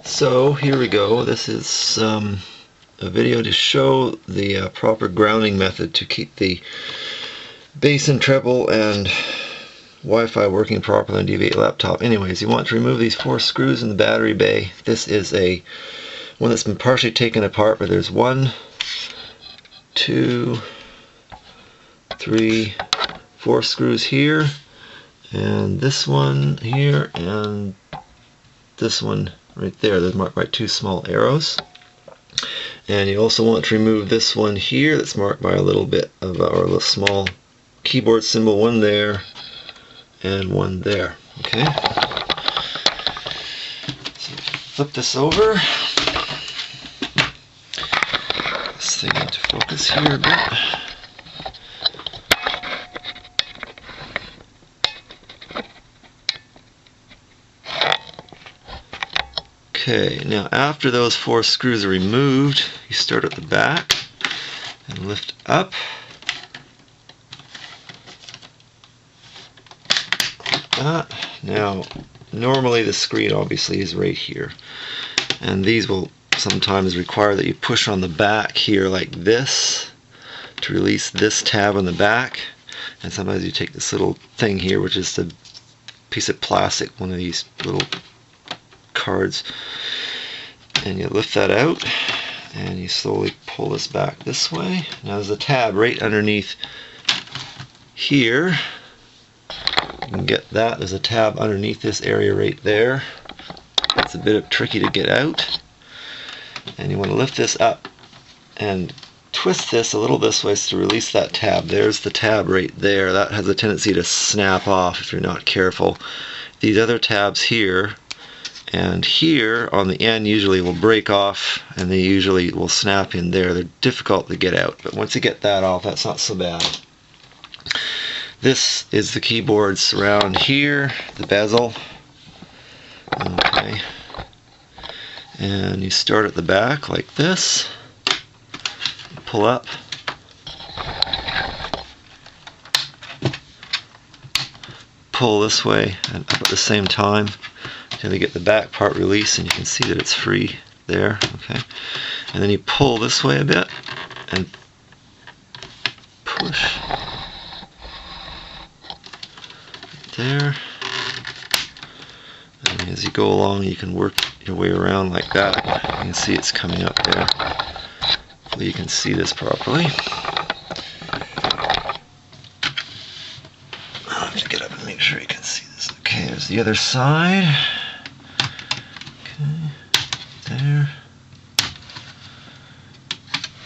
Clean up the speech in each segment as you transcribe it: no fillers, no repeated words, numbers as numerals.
So here we go. This is a video to show the proper grounding method to keep the bass and treble and Wi-Fi working properly on dv8 laptop. Anyways, you want to remove these 4 screws in the battery bay. This is one that's been partially taken apart, but there's 1, 2, 3, 4 screws here, and this one here, and this one right there. They're marked by 2 small arrows. And you also want to remove this one here that's marked by a little bit of or a little small keyboard symbol, one there and one there. Okay. So flip this over. This thing into focus here a bit. Okay, now after those 4 screws are removed, you start at the back and lift up like that. Now, normally the screen obviously is right here, and these will sometimes require that you push on the back here like this to release this tab on the back, and sometimes you take this little thing here, which is the piece of plastic, one of these little cards, and you lift that out and you slowly pull this back this way. Now there's a tab right underneath here. You can get that. There's a tab underneath this area right there. It's a bit tricky to get out, and you want to lift this up and twist this a little this way to release that tab. There's the tab right there. That has a tendency to snap off if you're not careful. These other tabs here and here on the end usually will break off, and they usually will snap in there. They're difficult to get out, but once you get that off, that's not so bad. This is the keyboard surround here, the bezel. Okay. And you start at the back like this, pull up, pull this way and up at the same time until you get the back part released, and you can see that it's free there. Okay, and then you pull this way a bit and push there, and as you go along you can work your way around like that. You can see it's coming up there. Hopefully you can see this properly. I'll have to get up and make sure you can see this. Okay, there's the other side. There.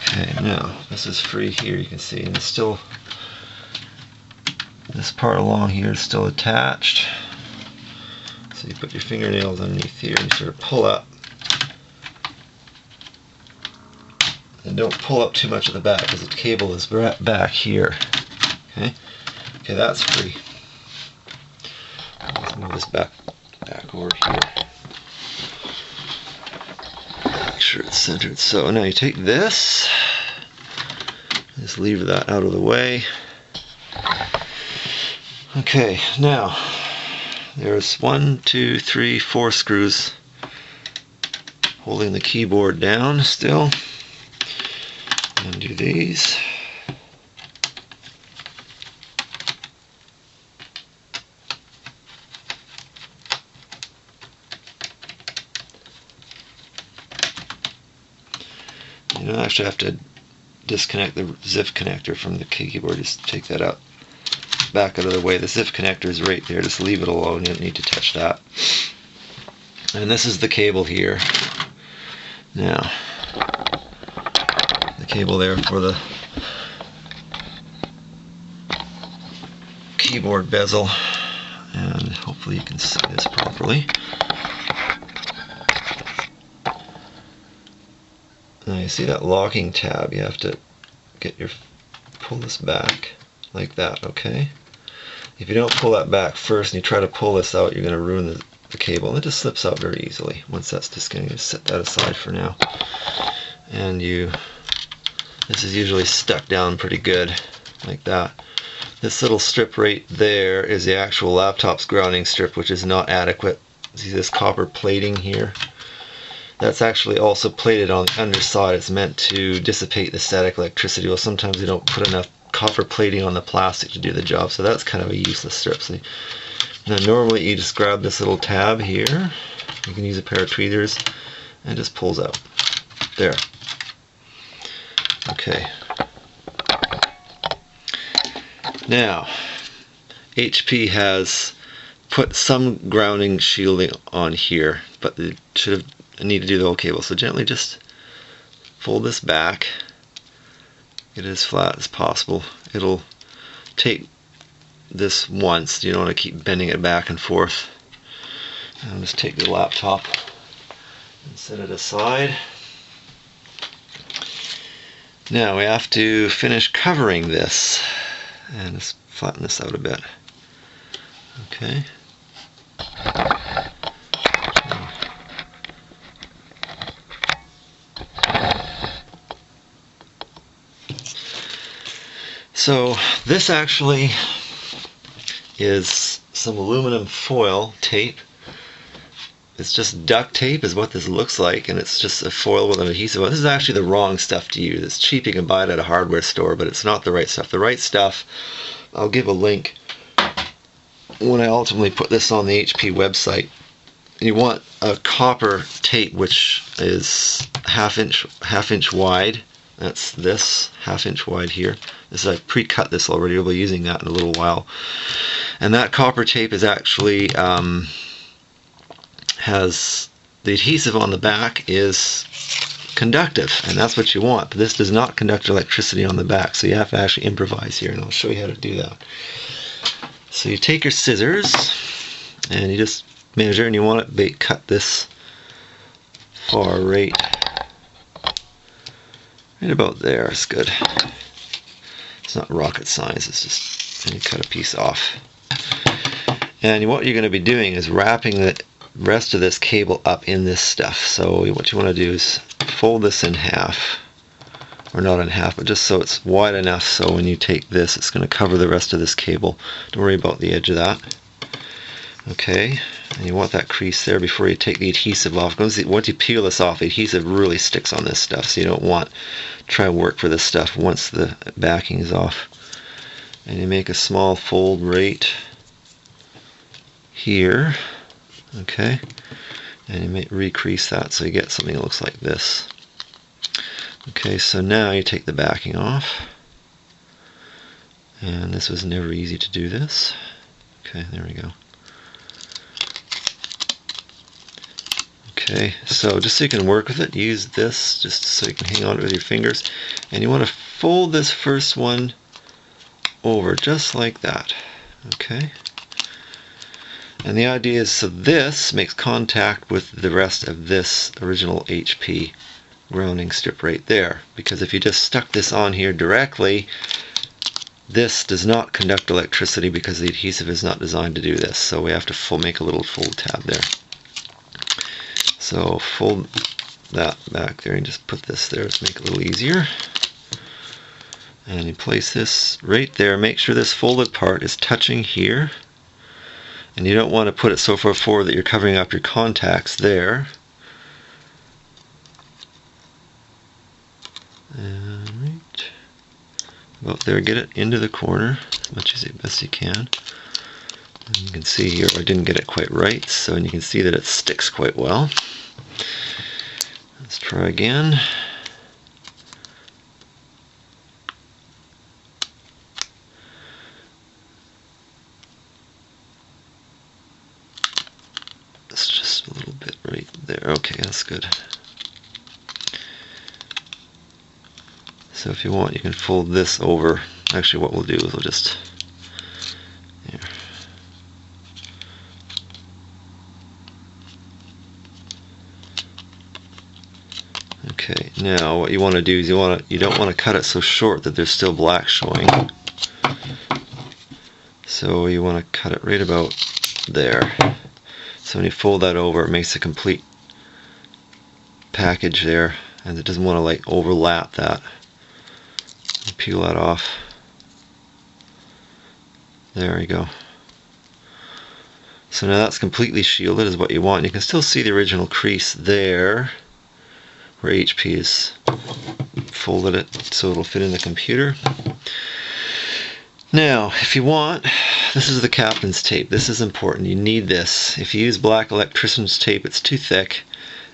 Okay, now this is free here, you can see, and it's still, this part along here is still attached. So you put your fingernails underneath here and you sort of pull up. And don't pull up too much at the back because the cable is back here. Okay, that's free. Let's move this back over here. Make sure it's centered. So now you take this, just leave that out of the way. Okay, now there's 1, 2, 3, 4 screws holding the keyboard down still. Undo these. You don't actually have to disconnect the ZIF connector from the keyboard, just take that out, back out of the way. The ZIF connector is right there, just leave it alone, you don't need to touch that. And this is the cable here. Now, the cable there for the keyboard bezel, and hopefully you can see this properly. Now you see that locking tab, you have to pull this back like that, okay? If you don't pull that back first and you try to pull this out, you're going to ruin the cable, and it just slips out very easily. Once that's disconnected, just set that aside for now. And this is usually stuck down pretty good, like that. This little strip right there is the actual laptop's grounding strip, which is not adequate. See this copper plating here? That's actually also plated on the underside. It's meant to dissipate the static electricity. Well, sometimes they don't put enough copper plating on the plastic to do the job, so that's kind of a useless strip. So now normally you just grab this little tab here. You can use a pair of tweezers and it just pulls out. There. Okay. Now, HP has put some grounding shielding on here, but they should have need to do the whole cable. So gently just fold this back, get it as flat as possible. It'll take this once. You don't want to keep bending it back and forth. And just take the laptop and set it aside. Now we have to finish covering this, and just flatten this out a bit. Okay. So this actually is some aluminum foil tape. It's just duct tape is what this looks like, and it's just a foil with an adhesive. This is actually the wrong stuff to use. It's cheap, you can buy it at a hardware store, but it's not the right stuff. The right stuff, I'll give a link when I ultimately put this on the HP website. You want a copper tape which is half inch wide. That's this, half-inch wide here. This I pre-cut this already. We'll be using that in a little while. And that copper tape is actually has the adhesive on the back is conductive, and that's what you want. But this does not conduct electricity on the back, so you have to actually improvise here, and I'll show you how to do that. So you take your scissors and you just measure, and you want to cut this far right about there. It's good. It's not rocket science, it's just you cut a piece off. And what you're going to be doing is wrapping the rest of this cable up in this stuff. So what you want to do is fold this in half, or not in half, but just so it's wide enough so when you take this, it's going to cover the rest of this cable. Don't worry about the edge of that. Okay, and you want that crease there before you take the adhesive off. Once you peel this off, the adhesive really sticks on this stuff, so you don't want to try and work for this stuff once the backing is off. And you make a small fold right here, okay, and you may recrease that so you get something that looks like this. Okay, so now you take the backing off, and this was never easy to do this. Okay, there we go. Okay, so just so you can work with it, use this just so you can hang on to it with your fingers. And you want to fold this first one over just like that. Okay? And the idea is so this makes contact with the rest of this original HP grounding strip right there. Because if you just stuck this on here directly, this does not conduct electricity because the adhesive is not designed to do this. So we have to make a little fold tab there. So fold that back there and just put this there to make it a little easier. And you place this right there. Make sure this folded part is touching here. And you don't want to put it so far forward that you're covering up your contacts there. And right about there, get it into the corner as much as best you can. And you can see here I didn't get it quite right, so you can see that it sticks quite well. Let's try again. It's just a little bit right there. Okay, that's good. So if you want, you can fold this over. Actually, what we'll do is we'll just here. Okay, now what you want to do is you don't want to cut it so short that there's still black showing. So you want to cut it right about there. So when you fold that over, it makes a complete package there, and it doesn't want to like overlap that. Peel that off. There you go. So now that's completely shielded is what you want. You can still see the original crease there. where HP is folded it so it'll fit in the computer. Now, if you want, this is the captain's tape. This is important. You need this. If you use black electrician's tape, it's too thick,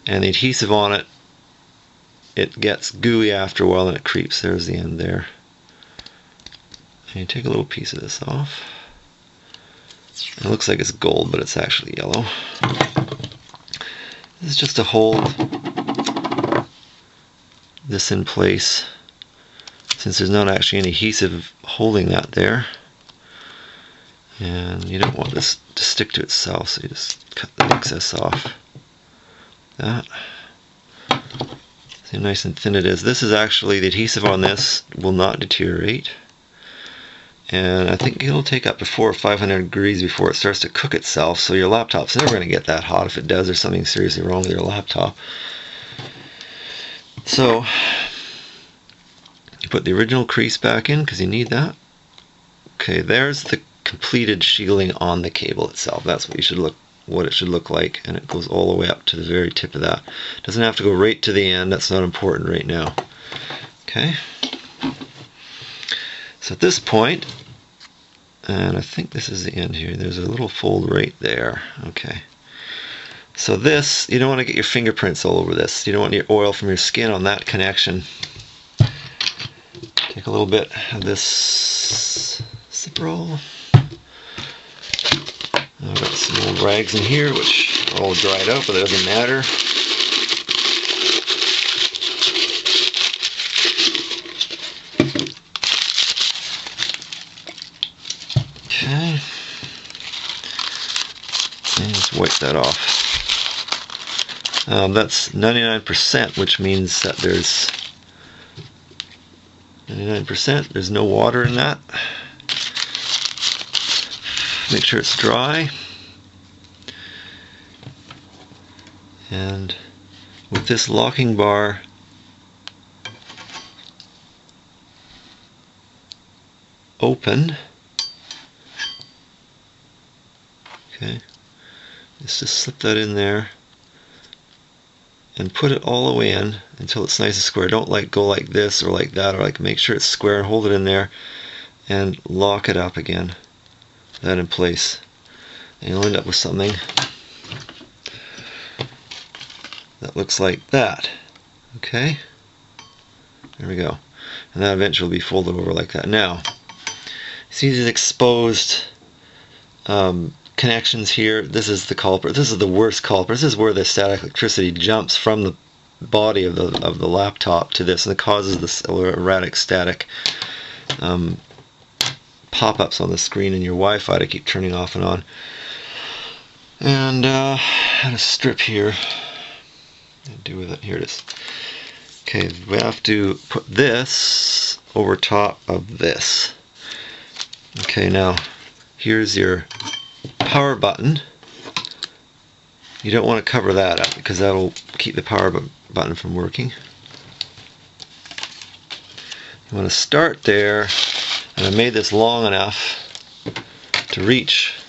and the adhesive on it, it gets gooey after a while and it creeps. There's the end there. And you take a little piece of this off. It looks like it's gold, but it's actually yellow. This is just to hold this in place, since there's not actually any adhesive holding that there. And you don't want this to stick to itself, so you just cut the excess off. That. See how nice and thin it is. This is actually, the adhesive on this will not deteriorate. And I think it'll take up to 400 or 500 degrees before it starts to cook itself, so your laptop's never going to get that hot. If it does, there's something seriously wrong with your laptop. So, you put the original crease back in, because you need that. Okay, there's the completed shielding on the cable itself. That's what it should look like, and it goes all the way up to the very tip of that. It doesn't have to go right to the end. That's not important right now. Okay. So at this point, and I think this is the end here, there's a little fold right there. Okay. So this, you don't want to get your fingerprints all over this. You don't want your oil from your skin on that connection. Take a little bit of this Ciprol. I've got some old rags in here which are all dried out, but it doesn't matter. Okay. And just wipe that off. That's 99%, which means that there's 99%. There's no water in that. Make sure it's dry. And with this locking bar open, okay, let's just slip that in there and put it all the way in until it's nice and square. Don't go like this or like that, or make sure it's square and hold it in there and lock it up again. That in place, and you'll end up with something that looks like that. Okay, there we go, and that eventually will be folded over like that. Now, see these exposed connections here? This is the culprit. This is the worst culprit. This is where the static electricity jumps from the body of the laptop to this, and it causes this erratic static pop-ups on the screen and your Wi-Fi to keep turning off and on. And I had a strip here. What do with it? Here it is. Okay, we have to put this over top of this. Okay, now here's your power button. You don't want to cover that up because that'll keep the power button from working. You want to start there. And I made this long enough to reach